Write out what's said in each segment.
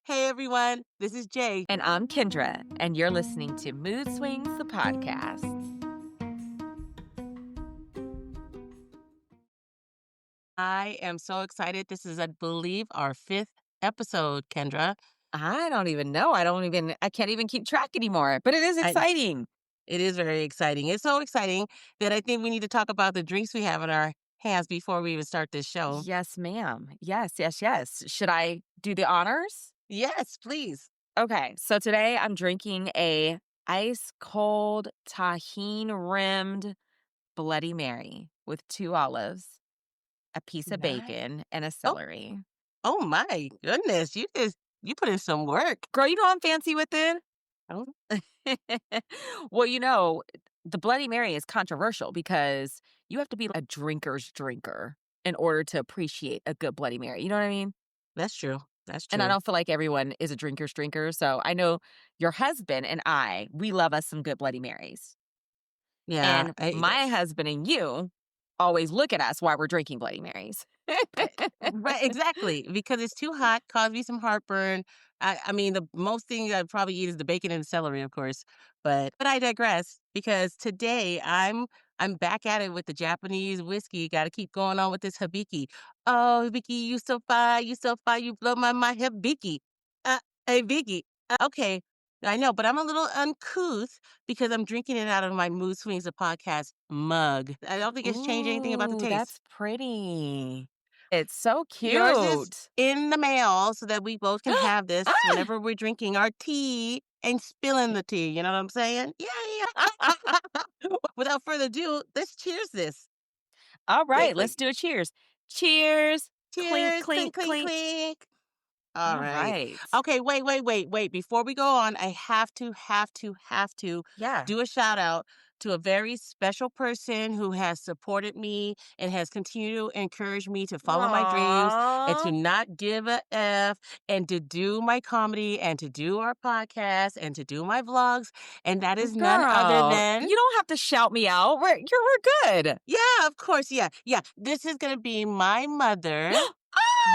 Hey everyone, this is Jay. And I'm Kendra, and you're listening to Mood Swings, the podcast. I am so excited. This is, I believe, our 5th episode, Kendra. I don't even know. I can't even keep track anymore, but it is I, exciting. it is very exciting. It's so exciting that I think we need to talk about the drinks we have in our hands before we even start this show. Yes, ma'am. Yes. Should I do the honors? Yes, please. Okay, so today I'm drinking a ice cold tahine rimmed Bloody Mary with 2 olives, a piece of Nice. bacon, and a Oh, celery. oh my goodness. You put in some work. Girl, you know I'm fancy with it. Oh, Well, the Bloody Mary is controversial because you have to be a drinker's drinker in order to appreciate a good Bloody Mary. You know what I mean? that's true. That's And I true. don't feel like everyone is a drinker's drinker. So I know your husband and we love us some good Bloody Marys. Yeah. And my husband and you always look at us while we're drinking Bloody Marys. Right, exactly. Because it's too hot, cause me some heartburn. I mean, the most thing I'd probably eat is the bacon and celery, of course. But I digress because today I'm back at it with the Japanese whiskey. Got to keep going on with this hibiki. Oh, hibiki, you so fine, you blow my mind, hibiki. Hibiki. Okay, I know, but I'm a little uncouth because I'm drinking it out of my Mood Swings the podcast mug. I don't think it's changed anything about the Ooh, taste. that's pretty. It's so Yours is cute. in the mail so that we both can have this Ah! whenever we're drinking our tea and spilling the tea. You know what I'm saying? Yeah. Without further ado, let's cheers this All right, let's quickly. do a cheers. Cheers. Clink, Cheers. Clink, clink, clink, clink. clink. All All right. right. Okay, wait. Before we go on, I have to Yeah. do a shout out to a very special person who has supported me and has continued to encourage me to follow my dreams and to Aww. not give a F and to do my comedy and to do our podcast and to do my vlogs. And that is none other Girl, than, you don't have to shout me out. We're good. yeah, of course. Yeah. This is going to be my mother.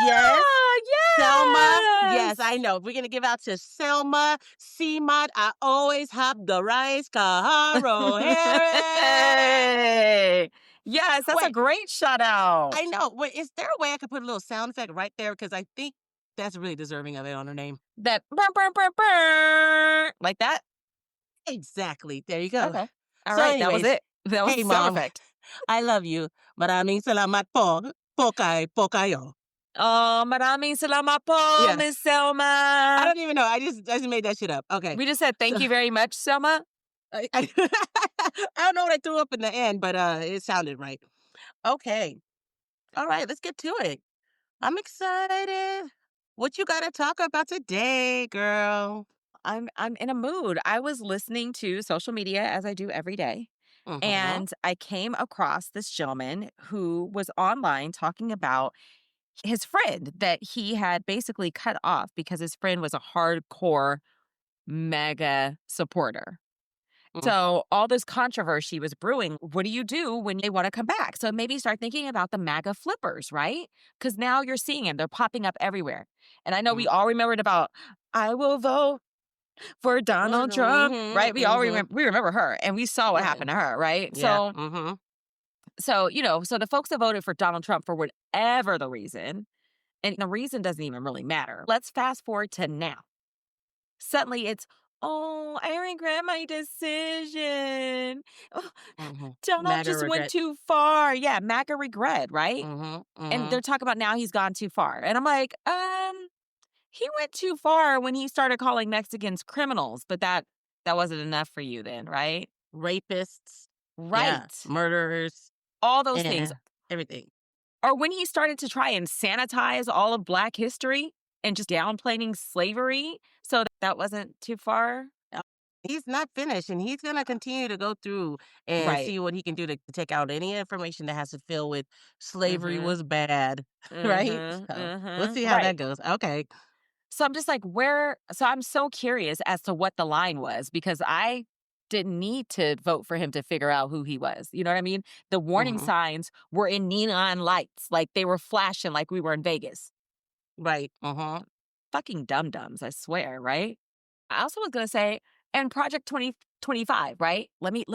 Yes. Ah, Selma, yes, yes. I know. We're going to give out to Selma, Seamot. I always have the rice, Kaharo, Harris. Hey. Yes, that's a Wait, great shout out. I know. Wait, is there a way I could put a little sound effect right there? Because I think that's really deserving of it on her name. That burr, burr, burr, burr. Like that? Exactly. There you go. Okay. All So right, that was anyways, it. That was hey, the sound Mom, effect. I love you. Maraming salamat po. Pokayo. Oh, maraming salamat po, Yeah. Miss I Selma. don't even know. I just made that shit up. Okay. We just said thank you very much, Selma. I don't know what I threw up in the end, but it sounded right. Okay. All right, let's get to it. I'm excited. What you got to talk about today, girl? I'm in a mood. I was listening to social media as I do every day, Mm-hmm. and I came across this gentleman who was online talking about his friend that he had basically cut off because his friend was a hardcore MAGA supporter. So all this controversy was brewing. What do you do when they want to come back? So maybe start thinking about the MAGA flippers, right? Because now you're seeing them. They're popping up everywhere. And I know we all remembered about, I will vote for Donald Trump, right? We all remember her, and we saw what Right. happened to her, right? Yeah. So the folks that voted for Donald Trump for whatever the reason, and the reason doesn't even really matter. Let's fast forward to now. Suddenly it's, oh, I regret my decision. Oh, Donald MAGA just went regret. too far. Yeah, MAGA regret, right? And Mm-hmm. they're talking about now he's gone too far. And I'm like, he went too far when he started calling Mexicans criminals, but that wasn't enough for you then, right? Rapists. Right. Yeah. Murderers. All those things. Everything. Or when he started to try and sanitize all of Black history and just downplaying slavery, so that wasn't too far. He's not finished, and he's going to continue to go through and see what he can do to take out any information that has to fill with slavery was bad, right? So we'll see how that goes. Okay. So I'm just like, so I'm so curious as to what the line was because I didn't need to vote for him to figure out who he was. You know what I mean? The warning signs were in neon lights, like they were flashing like we were in Vegas. Right. fucking dum-dums, I swear, right? I also was gonna say, and Project 2025, right? Let me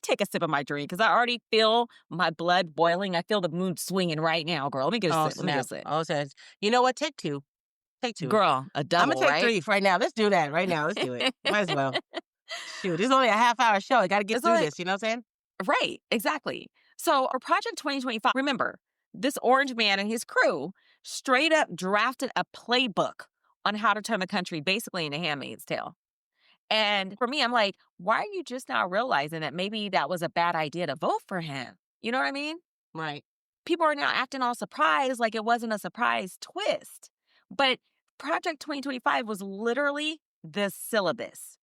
take a sip of my drink because I already feel my blood boiling. I feel the mood swinging right now, girl. Let me get a Oh, sip. Let me get a snap. sip. Oh, snap. You know what? Take two. Take two. Girl, a Imma double, take right? 3 right now. Let's do that right now. Let's do it. Might as well. Shoot, it's only a half-hour show. I gotta get It's through like this, you know what I'm saying? right, exactly. So, our Project 2025, remember, this orange man and his crew straight up drafted a playbook on how to turn the country basically into Handmaid's Tale. And for me, I'm like, why are you just now realizing that maybe that was a bad idea to vote for him? You know what I mean? Right. People are now acting all surprised like it wasn't a surprise twist. But Project 2025 was literally the syllabus.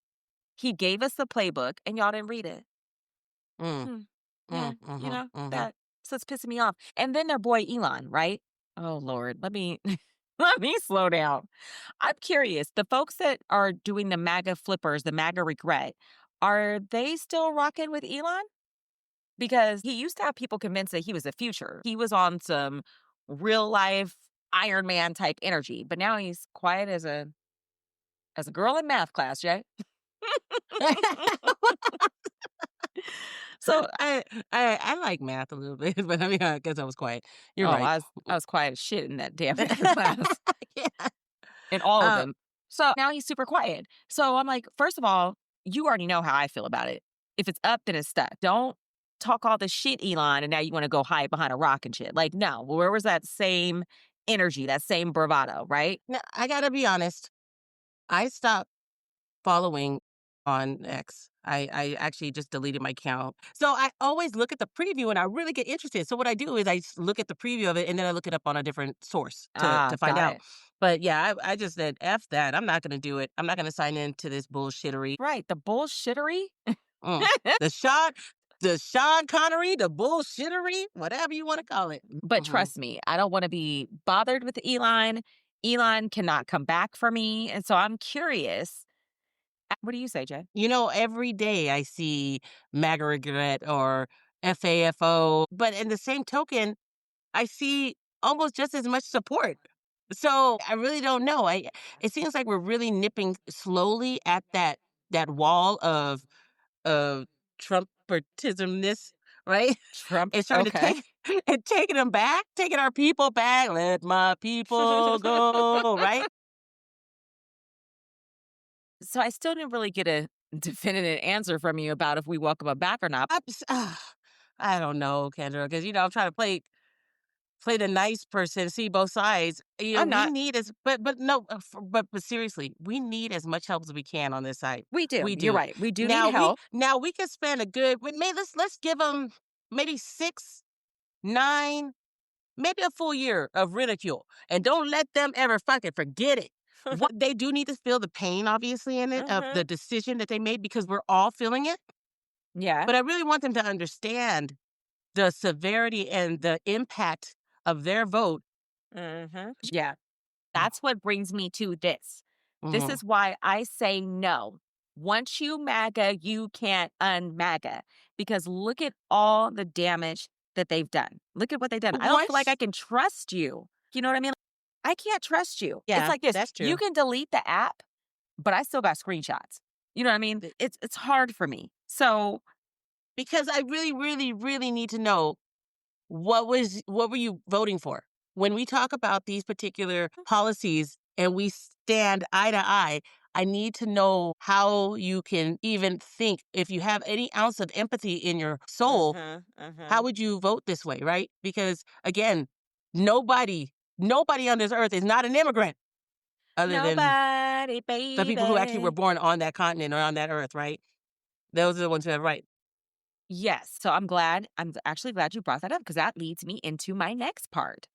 He gave us the playbook and y'all didn't read it. Mm, Hmm. Yeah, mhm, mhm. so it's pissing me off. And then their boy Elon, right? Oh Lord, let me let me slow down. I'm curious. The folks that are doing the MAGA flippers, the MAGA regret, are they still rocking with Elon? Because he used to have people convinced that he was the future. He was on some real life Iron Man type energy, but now he's quiet as a girl in math class, Jay. So, I I like math a little bit, but I mean, I guess I was quiet. You're oh, right. I was quiet as shit in that damn math class. Yeah. In all of Uh, them. So now he's super quiet. So I'm like, first of all, you already know how I feel about it. If it's up, then it's stuck. Don't talk all this shit, Elon, and now you want to go hide behind a rock and shit. Like, no, where was that same energy, that same bravado, right? now I gotta be honest. I stopped following on X. I actually just deleted my account. So I always look at the preview and I really get interested. So what I do is I look at the preview of it and then I look it up on a different source Ah, to find got out. it. But yeah, I just said F that. I'm not gonna do it. I'm not gonna sign into this bullshittery. Right. The bullshittery. Mm. The Sean the Sean Connery, the bullshittery, whatever you want to call it. But Hmm. trust me, I don't want to be bothered with Elon. Elon cannot come back for me. And so I'm curious. What do you say, Jay? You know, every day I see MAGA regret or FAFO, but in the same token, I see almost just as much support. So I really don't know. It seems like we're really nipping slowly at that wall of Trumpertismness, right? Trump. It's starting to Okay. take and taking them back, taking our people back. Let my people go, right? So I still didn't really get a definitive answer from you about if we welcome him back or not. I don't know, Kendra, because I'm trying to play the nice person, see both sides. I'm We not. need as but no, but seriously, we need as much help as we can on this side. We do. We You're do. right. We do need help. Now we can spend a good. Maybe let's give them maybe 6, 9, maybe a full year of ridicule, and don't let them ever fucking forget it. What they do need to feel the pain, obviously, in it of the Hmm. decision that they made because we're all feeling it. Yeah. But I really want them to understand the severity and the impact of their vote. Yeah. That's what brings me to this. This Mhm. is why I say no. Once you MAGA, you can't unMAGA because look at all the damage that they've done. Look at what they've done. I don't feel like I Once can trust you. You know what I mean? I can't trust you. It's Yeah, like this. that's You true. can delete the app, but I still got screenshots. You know what I mean? Th It's hard for me. So, Because I really, really, really need to know what were you voting for? When we talk about these particular policies and we stand eye to eye, I need to know how you can even think. If you have any ounce of empathy in your soul, how would you vote this way, right? Because again, nobody on this earth is not an immigrant other than nobody, the people who actually were baby. born on that continent or on that earth, right? Those are the ones who have right. Yes. So I'm glad. I'm actually glad you brought that up because that leads me into my next part.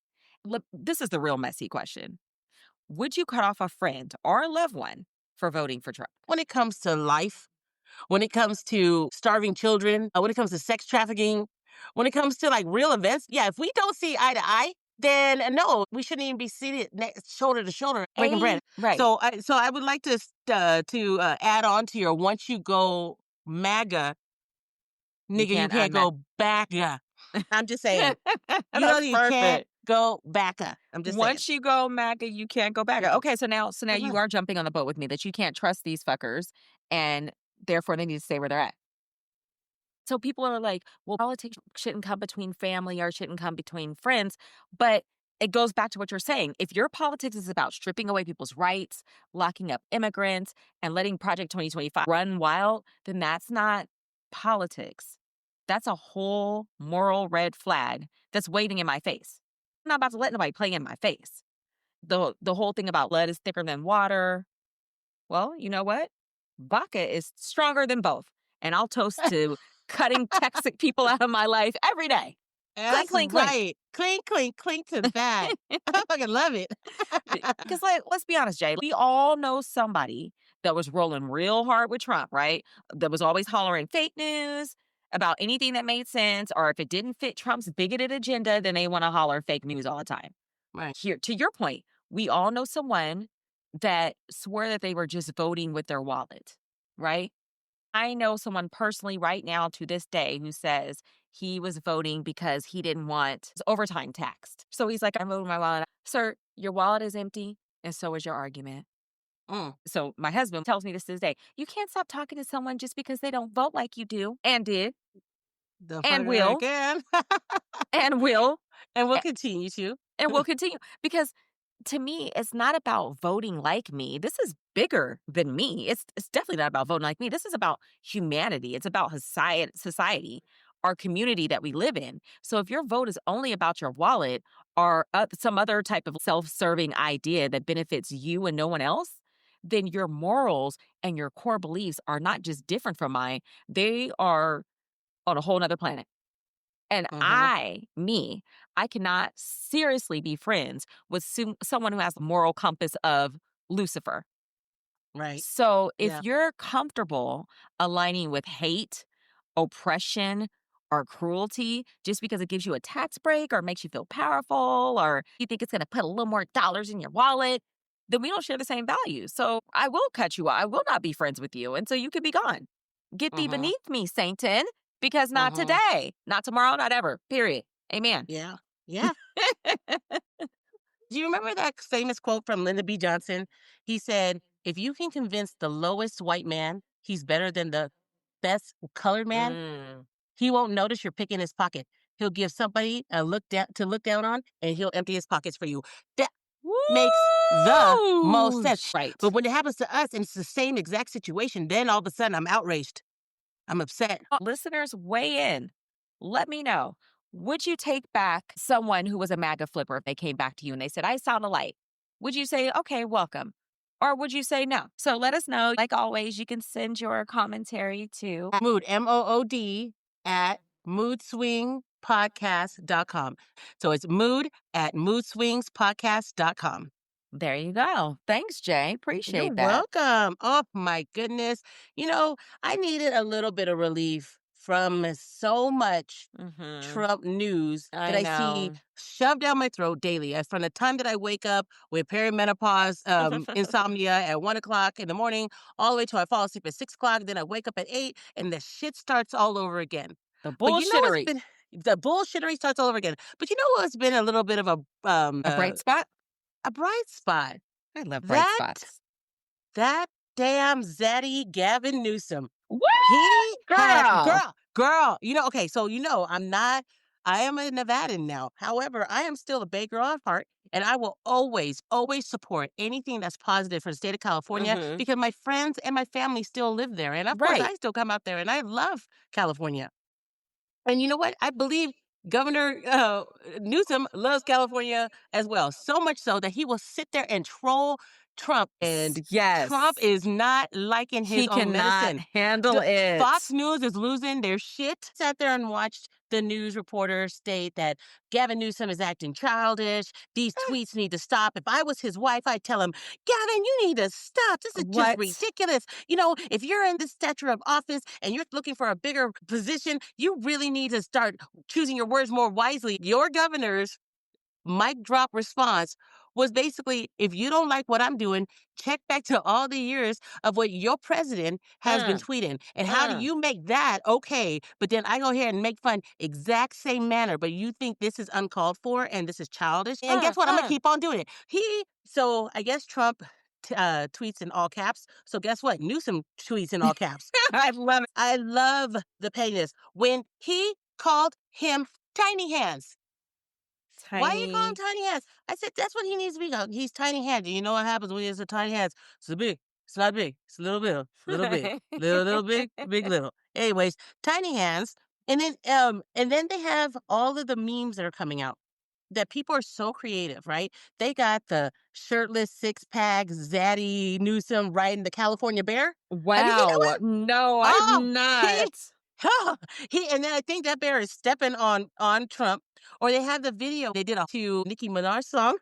Look, this is the real messy question. Would you cut off a friend or a loved one for voting for Trump? When it comes to life, when it comes to starving children, when it comes to sex trafficking, when it comes to like real events, yeah, if we don't see eye to eye, then no, we shouldn't even be seated shoulder to shoulder breaking bread. Right. So I would like to add on to your once you go MAGA, You nigga, you can't can't unmag. go back. Yeah, I'm just saying, That's you can't perfect. go MAGA. I'm just saying. Once you go MAGA, you can't go back. Mhm. Okay, so now That's you right. are jumping on the boat with me that you can't trust these fuckers, and therefore they need to stay where they're at. So people are like, well, politics shouldn't come between family or shouldn't come between friends. But it goes back to what you're saying. If your politics is about stripping away people's rights, locking up immigrants, and letting Project 2025 run wild, then that's not politics. That's a whole moral red flag that's waving in my face. I'm not about to let nobody play in my face. The whole thing about blood is thicker than water. Well, you know what? Vodka is stronger than both. And I'll toast to cutting toxic people out of my life every day. Clink, That's clink, clink. right. Clink, clink, clink to that. I fucking love it. Because, like, let's be honest, Jay, we all know somebody that was rolling real hard with Trump, right? That was always hollering fake news about anything that made sense, or if it didn't fit Trump's bigoted agenda, then they want to holler fake news all the time. Right. Here, to your point, we all know someone that swore that they were just voting with their wallet, right? I know someone personally right now to this day who says he was voting because he didn't want his overtime taxed. So he's like, I'm voting my wallet. Sir, your wallet is empty, and so is your argument. Mm. So my husband tells me this to this day. You can't stop talking to someone just because they don't vote like you do, and did, The and fuck I will, can. and will, And we'll a- continue to. and will continue. Because to me, it's not about voting like me. This is bigger than me. It's definitely not about voting like me. This is about humanity. It's about society, our community that we live in. So if your vote is only about your wallet or some other type of self-serving idea that benefits you and no one else, then your morals and your core beliefs are not just different from mine. They are on a whole nother planet. And Mhm. I cannot seriously be friends with someone who has the moral compass of Lucifer. Right. So if Yeah. you're comfortable aligning with hate, oppression, or cruelty just because it gives you a tax break or makes you feel powerful or you think it's going to put a little more dollars in your wallet, then we don't share the same values. So I will cut you off. I will not be friends with you. And so you could be gone. Get thee Mhm. beneath me, Satan, because not Mhm. today, not tomorrow, not ever. Period. Amen. Yeah. Yeah. Do you remember that famous quote from Lyndon B. Johnson? He said, "If you can convince the lowest white man he's better than the best colored man, Mm. he won't notice you're picking his pocket. He'll give somebody a look down on, and he'll empty his pockets for you." That makes the most Woo! sense. But Right. when it happens to us and it's the same exact situation, then all of a sudden I'm outraged. I'm upset. Listeners, weigh in. Let me know. Would you take back someone who was a MAGA flipper if they came back to you and they said, I saw the light? Would you say, okay, welcome? Or would you say no? So let us know. Like always, you can send your commentary to. Mood, MOOD, at moodswingpodcast.com. So it's mood at moodswingspodcast.com. There you go. Thanks, Jay. You're Appreciate that. welcome. Oh my goodness. You know, I needed a little bit of relief from so much Mm-hmm. Trump news that I I see know. shoved down my throat daily. From the time that I wake up with perimenopause, insomnia at 1 o'clock in the morning, all the way till I fall asleep at 6 o'clock. Then I wake up at 8, and the shit starts all over again. The But you know what's bullshittery. been the bullshittery starts all over again. But you know what's been a little bit of A bright spot? a bright spot? I love bright That spots. that damn zaddy Gavin Newsom. What? He has Girl. girl, okay, so I am a Nevadan now. However, I am still a Bay Girl at heart, and I will always, always support anything that's positive for the state of California Mm-hmm. because my friends and my family still live there. And of course, Right. I still come out there and I love California. And you know what? I believe Governor Newsom loves California as well. So much so that he will sit there and troll Trump. And Trump Yes. is not liking his He own cannot medicine. handle Fox it. News is losing their shit. Sat there and watched the news reporter state that Gavin Newsom is acting childish. These tweets need to stop. If I was his wife, I'd tell him, Gavin, you need to stop. This is just What? ridiculous. You know, if you're in this stature of office and you're looking for a bigger position, you really need to start choosing your words more wisely. Your governor's mic drop response was basically, if you don't like what I'm doing, check back to all the years of what your president has been Uh, tweeting. And how do uh, you make that okay? But then I go here and make fun exact same manner, but you think this is uncalled for and this is childish. And guess what? I'm gonna uh. keep on doing it. So I guess Trump tweets in all caps. So guess what? Newsom tweets in all caps. I love it. I love the pettiness when he called him tiny hands. Why you call him Tiny. tiny hands? I said that's what he needs to be called. He's tiny hands. You know what happens when he has a tiny hands? It's a big. It's not big. It's a little bit. Little big. Little big. Big little. Anyways, tiny hands. And then they have all of the memes that are coming out. That people are so creative, right? They got the shirtless six pack Zaddy Newsom riding the California bear. Have you seen that Wow. No, one? I've Oh, not. he and then I think that bear is stepping on Trump. Or they have the video they did a to Nicki Minaj song.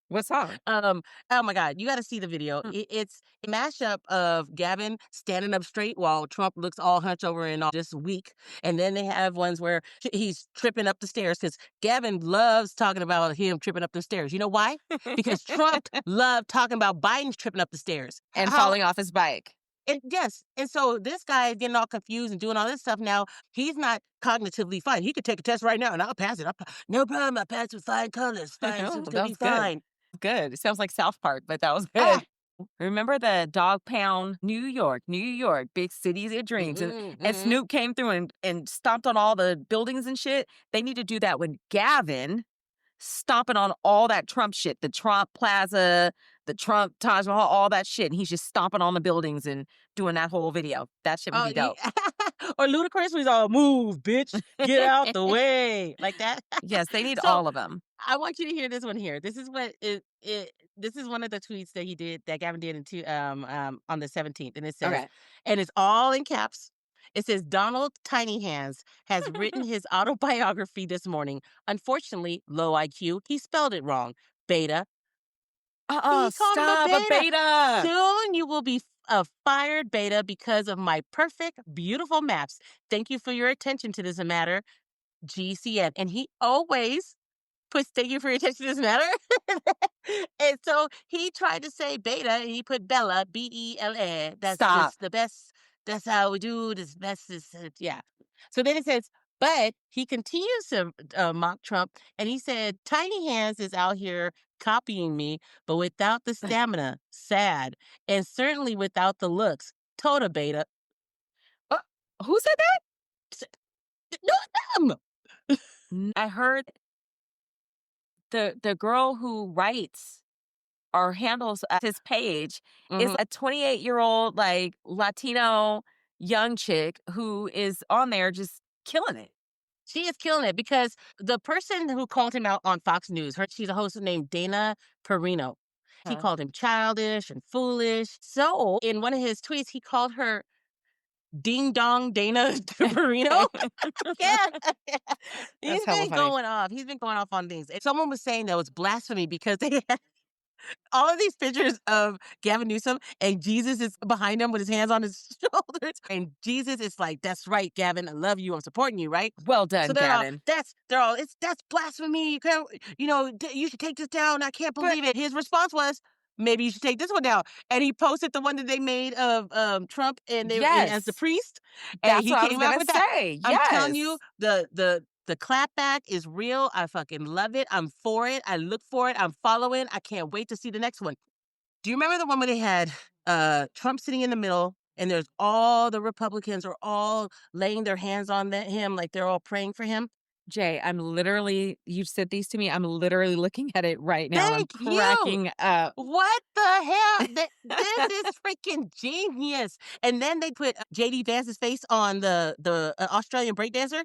What song? Um, oh my God, you got to see the video. Mm. It's a mashup of Gavin standing up straight while Trump looks all hunched over and all just weak. And then they have ones where he's tripping up the stairs because Gavin loves talking about him tripping up the stairs. You know why? Because Trump loved talking about Biden's tripping up the stairs. And How falling off his bike. and yes, and so this guy is getting all confused and doing all this stuff now. He's not cognitively fine. He could take a test right now and I'll pass it. No problem. I passed with fine colors. Fine, Oh, it's gonna that be was good. fine. Good. It sounds like South Park, but that was Ah, good. Remember the dog pound, New York, big cities of dreams. mm-mm, And mm-hmm. Snoop came through and stomped on all the buildings and shit. They need to do that when Gavin stomping on all that Trump shit, the Trump Plaza, the Trump Taj Mahal, all that shit. And he's just stomping on the buildings and doing that whole video. That shit would Oh, be dope. or Ludacris was all move, bitch, get out the way, like that. Yes, they need So all of them. I want you to hear this one here. This is what it. This is one of the tweets that he did that Gavin did on the 17th, and it says, Okay. and it's all in caps. It says Donald Tiny Hands has written his autobiography this morning. Unfortunately, low IQ. He spelled it wrong. Beta. He called him a Stop. A beta. beta. Soon you will be a fired beta because of my perfect, beautiful maps. Thank you for your attention to this matter, GCN. And he always puts thank you for your attention to this matter. And so he tried to say beta and he put Bella, Bella. That's Stop. just the best. That's how we do this best is yeah. So then it says, but he continues to mock Trump and he said, Tiny Hands is out here copying me, but without the stamina, sad, and certainly without the looks. Total beta. Uh, who said that? S- No, them. I heard the girl who writes or handles his page is Mhm. a 28-year-old like Latino young chick who is on there just killing it. She is killing it because the person who called him out on Fox News, she's a host named Dana Perino. He Huh. called him childish and foolish. So in one of his tweets, he called her Ding Dong Dana Perino. Yeah. That's He's hella been funny. going off. He's been going off on things. And someone was saying that was blasphemy because they had all of these pictures of Gavin Newsom and Jesus is behind him with his hands on his shoulders. And Jesus is like, that's right, Gavin. I love you. I'm supporting you, right? Well So done, Gavin. that's blasphemy. You can't, you should take this down. I can't But believe it. His response was, maybe you should take this one down. And he posted the one that they made of Trump and as the yes, priest, and that's he what I was came out gonna with that. say. I'm telling you, Yes. the clapback is real. I fucking love it. I'm for it. I look for it. I'm following. I can't wait to see the next one. Do you remember the one where they had Trump sitting in the middle and there's all the Republicans are all laying their hands on him like they're all praying for him? Jay, you said these to me. I'm literally looking at it right now and I'm Thank you. cracking up. What the hell? This is freaking genius. And then they put JD Vance's face on the Australian breakdancer,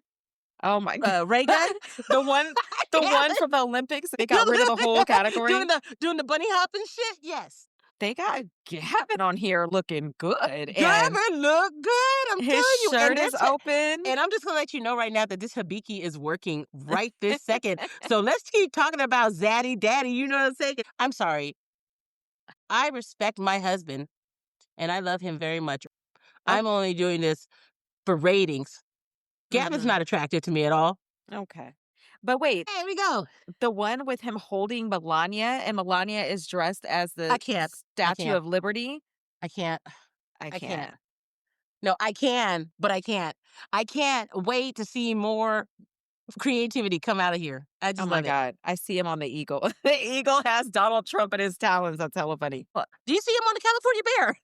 Oh my god. Ray Gun. the one the Yeah, one from the Olympics, they got rid of the whole doing category. the bunny hop and shit. Yes. They got Gavin on here looking good, and Gavin look good. I'm his telling you. shirt is open. And I'm just gonna let you know right now that this Habiki is working right this second. So let's keep talking about Zaddy Daddy. You know what I'm saying? I'm sorry. I respect my husband and I love him very much. Oh, I'm only doing this for ratings. Gavin's mhm. not attractive to me at all. Okay. But wait, Here we go. the one with him holding Melania, and Melania is dressed as I the can't. I Statue can't. of Liberty? I can't. I I can't. can't. No, I can, but I can't. I can't wait to see more creativity come out of here. I Oh just my love it. god, I see him on the eagle. The eagle has Donald Trump in his talons, that's hella funny. Do you see him on the California Bear?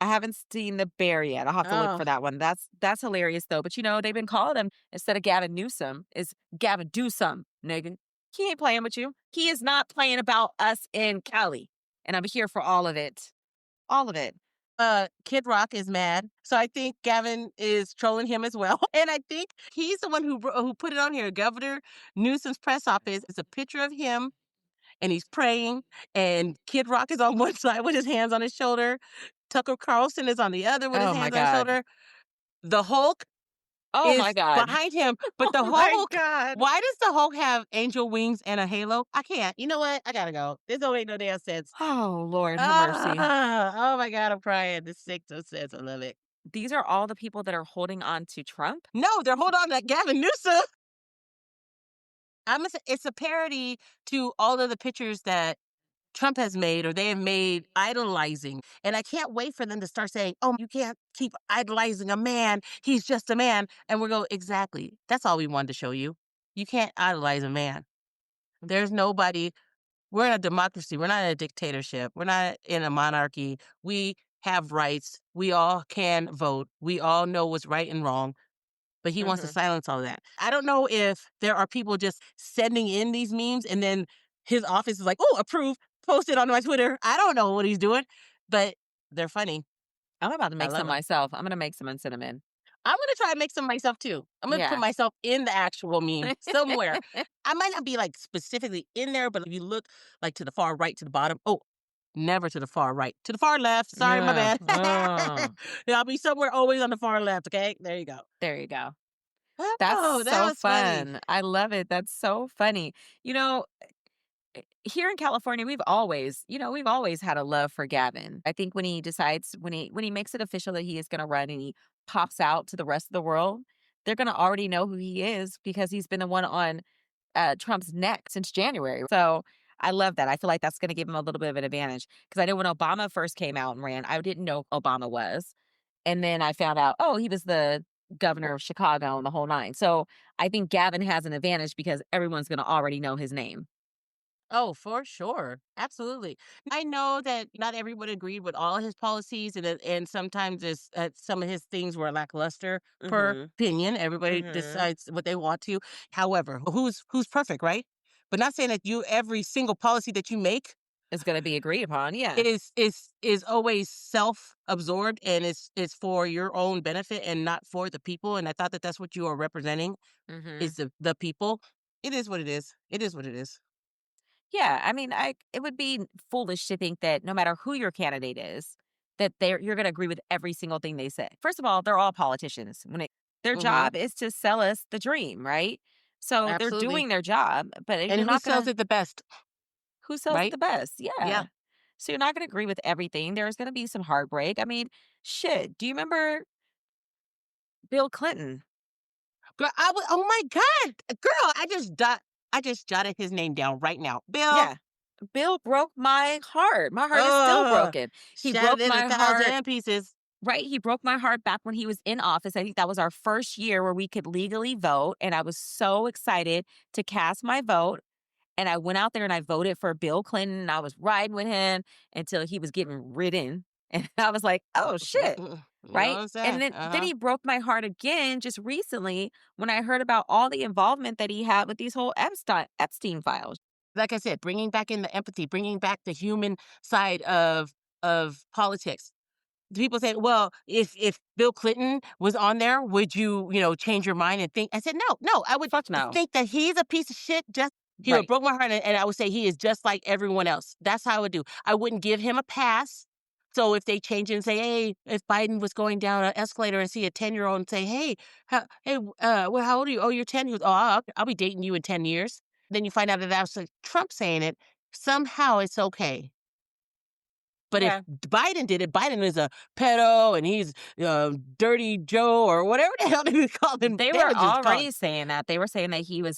I haven't seen the bear yet, I'll have to look Oh, for that one. That's hilarious though, but, they've been calling him instead of Gavin Newsom, is Gavin do some, nigga. He ain't playing with you. He is not playing about us in Cali, and I'm here for all of it. All of it. Kid Rock is mad, so I think Gavin is trolling him as well, and I think he's the one who put it on here. Governor Newsom's press office is a picture of him, and he's praying, and Kid Rock is on one side with his hands on his shoulder. Tucker Carlson is on the other with his Oh my hands on his god. shoulder. The Hulk Oh my is god. behind him, but the Oh my Hulk, god. why does the Hulk have angel wings and a halo? I can't. You know what? I gotta go. This don't make no damn sense. Oh, Lord have mercy. Ah, oh my God, I'm crying. This makes no sense. I love it. These are all the people that are holding on to Trump? No, they're hold on to Gavin Newsom. It's a parody to all of the pictures that Trump has made or they have made idolizing. And I can't wait for them to start saying, oh, you can't keep idolizing a man. He's just a man. And we go, exactly. That's all we wanted to show you. You can't idolize a man. There's nobody. We're in a democracy. We're not in a dictatorship. We're not in a monarchy. We have rights. We all can vote. We all know what's right and wrong. But he wants to Mhm. silence all of that. I don't know if there are people just sending in these memes and then his office is like, "Oh, approve, post it on my Twitter." I don't know what he's doing, but they're funny. I'm about to I make love some them. myself. I'm gonna make some and send 'em in. I'm gonna try and make some myself too. I'm gonna put Yeah. myself in the actual meme somewhere. I might not be like specifically in there, but if you look like to the far right, to the bottom, oh, never to the far right, to the far left. Sorry, my Yeah. bad. Oh, Yeah, I'll be somewhere always on the far left. Okay, there you go. there you go. That's Oh, that so was funny. fun. I love it. That's so funny. You know, here in California, we've always had a love for Gavin. I think when he decides, when he makes it official that he is going to run and he pops out to the rest of the world, they're going to already know who he is because he's been the one on Trump's neck since January. So I love that. I feel like that's going to give him a little bit of an advantage because I know when Obama first came out and ran, I didn't know Obama was. And then I found out, oh, he was the governor of Chicago and the whole nine. So I think Gavin has an advantage because everyone's going to already know his name. Oh, for sure. Absolutely. I know that not everyone agreed with all his policies, and sometimes some of his things were lackluster per Mhm. opinion. Everybody Mhm. decides what they want to. However, who's perfect, right? But not saying that you every single policy that you make It's gonna be agreed upon, yeah. is always self-absorbed and it's for your own benefit and not for the people. And I thought that that's what you are representing Mhm. is the people. It is what it is. It is what it is. Yeah, I mean, it would be foolish to think that no matter who your candidate is, that you're gonna agree with every single thing they say. First of all, they're all politicians. Their Hmm. job is to sell us the dream, right? So they're Absolutely. doing their job, but And you're who not sells gonna it the best, who sells it right? the best? Yeah. Yeah. So you're not gonna agree with everything. There's gonna be some heartbreak. I mean, shit, do you remember Bill Clinton? Girl, oh my God. Girl, I just jotted his name down right now. Bill. Yeah. Bill broke my heart. My heart is still Oh, broken. He shattered broke into my heart, 1,000 pieces. right? He broke my heart back when he was in office. I think that was our first year where we could legally vote. And I was so excited to cast my vote. And I went out there and I voted for Bill Clinton. And I was riding with him until he was getting ridden. And I was like, oh shit. You know what Right. I'm And saying? then Uh-huh. he broke my heart again just recently when I heard about all the involvement that he had with these whole Epstein files. Like I said, bringing back in the empathy, bringing back the human side of politics. The people say, "Well, if Bill Clinton was on there, would you, change your mind and think?" I said, "No, no, I would Fuck no. think that he's a piece of shit. Just he would Right. broke my heart, and I would say he is just like everyone else. That's how I would do. I wouldn't give him a pass. So if they change it and say, hey, if Biden was going down an escalator and see a 10-year-old and say, hey, well, how old are you? Oh, you're 10. He goes, oh, I'll be dating you in 10 years. Then you find out that that's like Trump saying it. Somehow it's okay. But if Yeah. Biden did it, Biden is a pedo and he's Dirty Joe or whatever the hell they would call him. They They were would just call already saying that. They were saying that he was,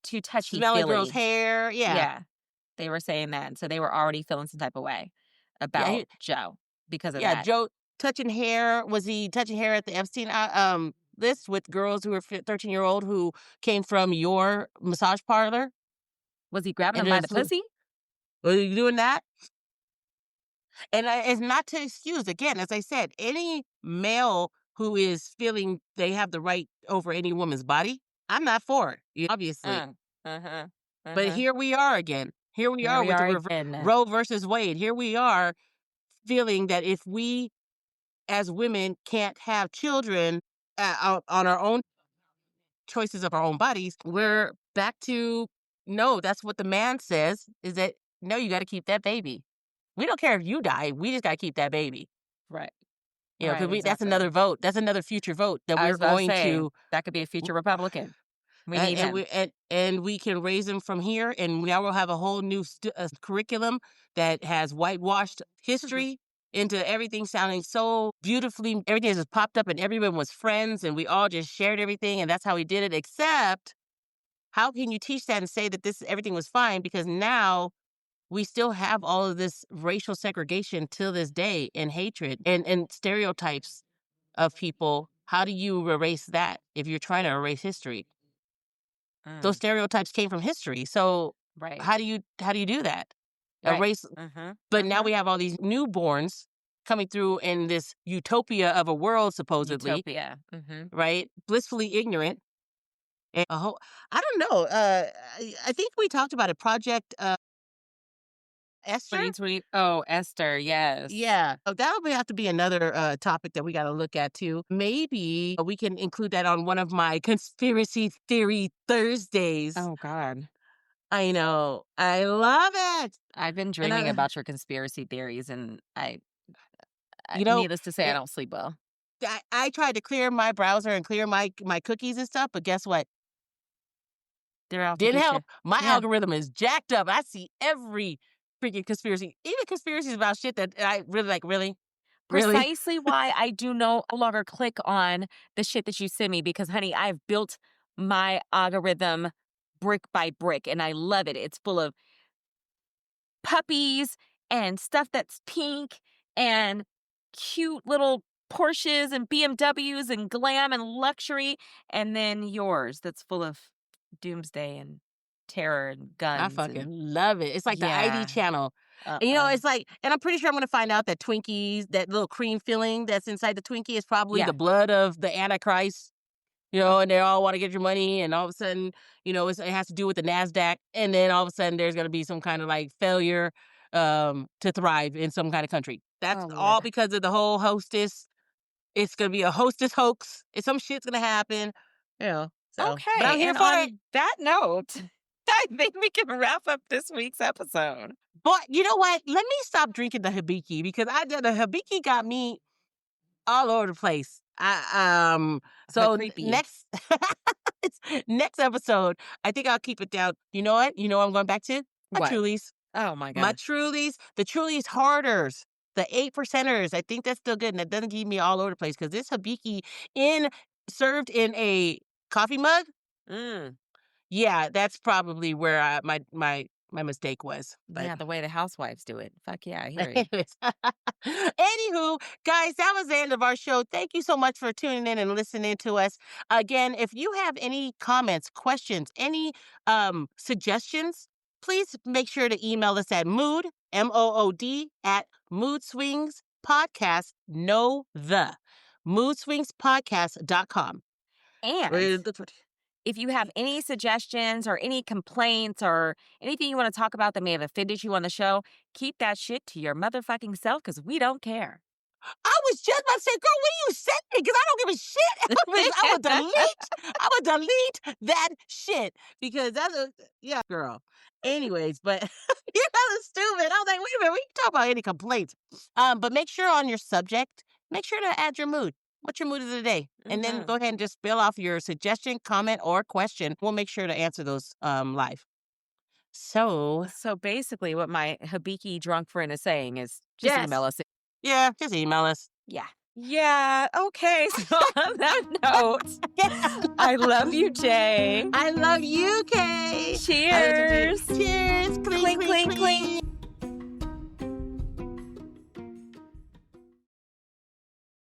too smelling girls' touchy-feely. hair. Yeah. Yeah, they were saying that, and so they were already feeling some type of way Yeah. about Joe because of Yeah. that. Joe touching hair. Was he touching hair at the Epstein list with girls who were 13-year-old who came from your massage parlor? Was he grabbing And him by then the pussy? were you doing that? And it's not to excuse, again, as I said, any male who is feeling they have the right over any woman's body, I'm not for it, obviously. Uh-huh, But uh-huh. here we are again. Here we Here are we with the are again. Roe versus Wade. Here we are feeling that if we as women can't have children on our own choices of our own bodies, we're back to no, that's what the man says is that no, you got to keep that baby. We don't care if you die. We just got to keep that baby. Right, Because right, we that's exactly. another vote. That's another future vote that I we're was about to going say, to that could be a future Republican. We and, need and him. we and we can raise them from here. And now we'll have a whole new curriculum that has whitewashed history into everything sounding so beautifully. Everything just popped up, and everyone was friends, and we all just shared everything, and that's how we did it. Except, how can you teach that and say that this everything was fine? Because now we still have all of this racial segregation till this day, and hatred and stereotypes of people. How do you erase that if you're trying to erase history? Those Mm, stereotypes came from history. So right, how do you do that? right. Erase. Mhm, But now mhm. we have all these newborns coming through in this utopia of a world, supposedly, Utopia. Mhm. right? Blissfully ignorant. And a whole, I don't know. I think we talked about a Project Esther. 2020. Oh, Esther, yes. Yeah. Oh, that'll have to be another topic that we got to look at too. Maybe we can include that on one of my conspiracy theory Thursdays. Oh god. I know. I love it. I've been And dreaming about your conspiracy theories, and I you know, needless to say, I it, don't sleep well. I tried to clear my browser and clear my cookies and stuff, but guess what? They're out to Didn't get you. help. My Yeah. algorithm is jacked up. I see every freaking conspiracy, even conspiracies about shit that I really like. Really, really. Precisely why I do no longer click on the shit that you send me because, honey, I've built my algorithm brick by brick and I love it. It's full of puppies and stuff that's pink and cute little Porsches and BMWs and glam and luxury. And then yours that's full of doomsday and terror and I guns fucking and love it. It's like the ID yeah. channel. And, Uh-uh. it's like, and I'm pretty sure I'm going to find out that Twinkies, that little cream filling that's inside the Twinkie is probably Yeah. the blood of the Antichrist, and they all want to get your money. And all of a sudden, it has to do with the NASDAQ. And then all of a sudden, there's going to be some kind of like failure to thrive in some kind of country. That's Oh, all Lord. because of the whole hostess. It's going to be a hostess hoax. Some shit's going to happen. But I'm Okay, here and for it. on that note, I think we can wrap up this week's episode. But you know what? Let me stop drinking the Hibiki because the Hibiki got me all over the place. So Creepy. next next episode, I think I'll keep it down. You know what? You know what I'm going back to? My What? Trulies. Oh my My god. Trulies, the Trulies harders, the 8%ers. I think that's still good. And that doesn't keep me all over the place because this Hibiki in served in a coffee mug. Mm. Yeah, that's probably where my mistake was. But Yeah, the way the housewives do it. Fuck yeah, I hear you. anyways, anywho, guys, that was the end of our show. Thank you so much for tuning in and listening to us. Again, if you have any comments, questions, any suggestions, please make sure to email us at mood at mood swings podcast. No the moodswingspodcast.com. And if you have any suggestions or any complaints or anything you want to talk about that may have offended you on the show, keep that shit to your motherfucking self because we don't care. I was just about to say, girl, when you send me, because I don't give a shit. I would delete that shit because that's yeah, girl. Anyways, but that stupid. I was like, wait a minute, we can talk about any complaints. But make sure on your subject, make sure to add your mood. What's your mood of the day? And then Hmm. go ahead and just spill off your suggestion, comment, or question. We'll make sure to answer those live. So, So basically, what my Hibiki drunk friend is saying is just email yes. us. Yeah, just email us. Yeah. Yeah. Okay. So on that note, I love you, Jay. I love you, Kay. I love you too. Cheers. Cheers. Clink, Clink, clink, clink, clink. clink.